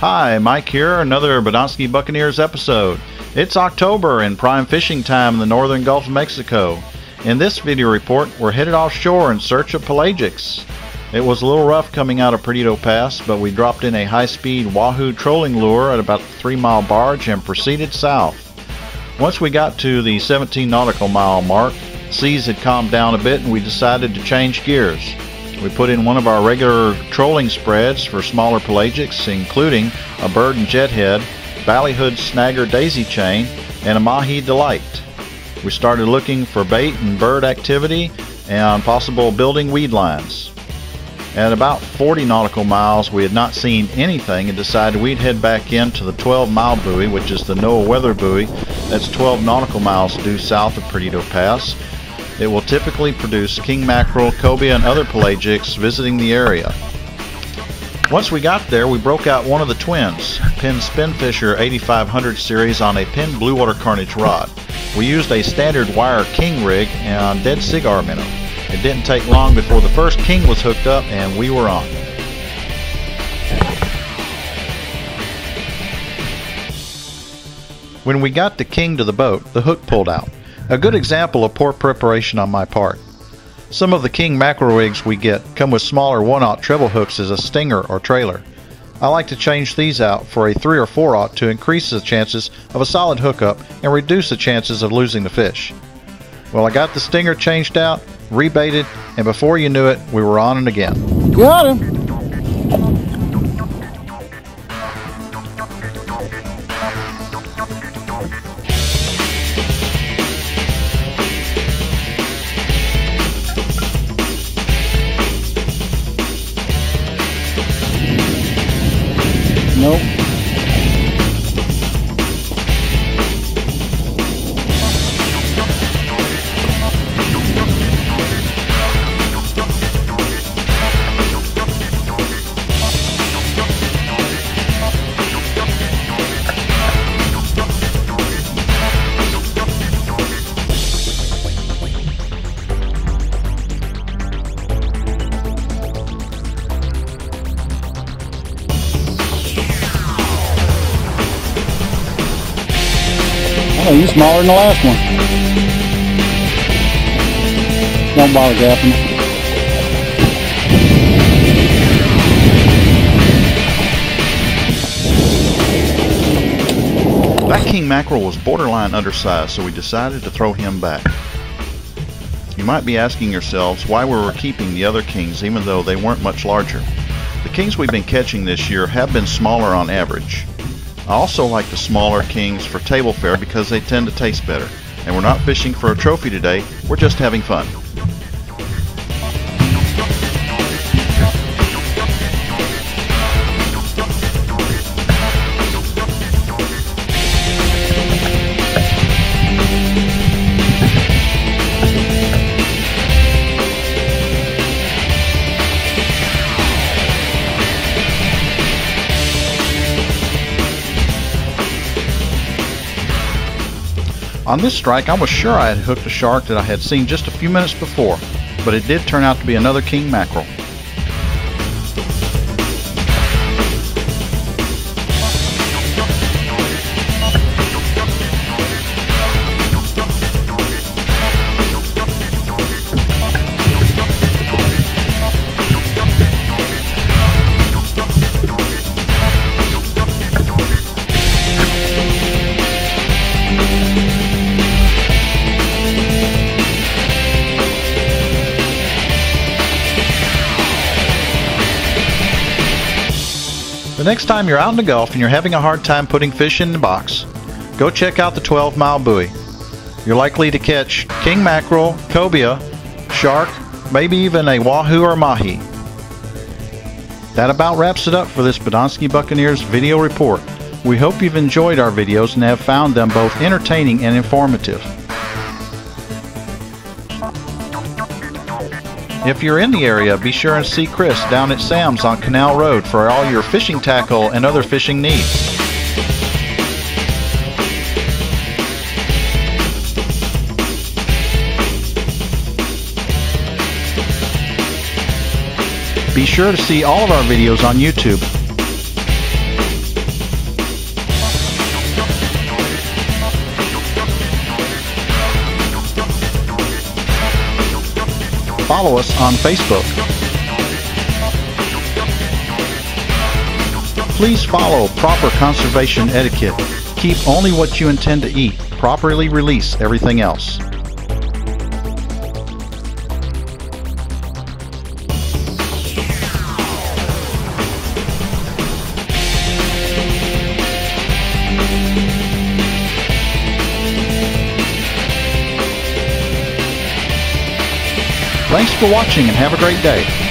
Hi, Mike here, another Badonsky Buccaneers episode. It's October and prime fishing time in the northern Gulf of Mexico. In this video report, we're headed offshore in search of pelagics. It was a little rough coming out of Perdido Pass, but we dropped in a high-speed wahoo trolling lure at about the 3-mile barge and proceeded south. Once we got to the 17 nautical mile mark, seas had calmed down a bit and we decided to change gears. We put in one of our regular trolling spreads for smaller pelagics, including a bird and jethead, ballyhood snagger daisy chain, and a mahi delight. We started looking for bait and bird activity and possible building weed lines. At about 40 nautical miles, we had not seen anything and decided we'd head back into the 12-mile buoy, which is the NOAA weather buoy. That's 12 nautical miles due south of Perdido Pass. It will typically produce king mackerel, cobia, and other pelagics visiting the area. Once we got there, we broke out one of the twins, Penn Spinfisher 8500 series on a Penn Blue Water Carnage rod. We used a standard wire king rig and dead cigar minnow. It didn't take long before the first king was hooked up and we were on. When we got the king to the boat, the hook pulled out. A good example of poor preparation on my part. Some of the king mackerel rigs we get come with smaller 1/0 treble hooks as a stinger or trailer. I like to change these out for a 3 or 4/0 to increase the chances of a solid hookup and reduce the chances of losing the fish. Well, I got the stinger changed out, rebaited, and before you knew it, we were on it again. Got him! Nope. Oh, you're smaller than the last one. Don't bother gapping. That king mackerel was borderline undersized, so we decided to throw him back. You might be asking yourselves why we were keeping the other kings even though they weren't much larger. The kings we've been catching this year have been smaller on average. I also like the smaller kings for table fare because they tend to taste better. And we're not fishing for a trophy today, we're just having fun. On this strike, I was sure I had hooked a shark that I had seen just a few minutes before, but it did turn out to be another king mackerel. The next time you're out in the Gulf and you're having a hard time putting fish in the box, go check out the 12-mile buoy. You're likely to catch king mackerel, cobia, shark, maybe even a wahoo or mahi. That about wraps it up for this Badonsky Buccaneers video report. We hope you've enjoyed our videos and have found them both entertaining and informative. If you're in the area, be sure and see Chris down at Sam's on Canal Road for all your fishing tackle and other fishing needs. Be sure to see all of our videos on YouTube. follow us on Facebook. Please follow proper conservation etiquette. Keep only what you intend to eat. Properly release everything else. Thanks for watching and have a great day.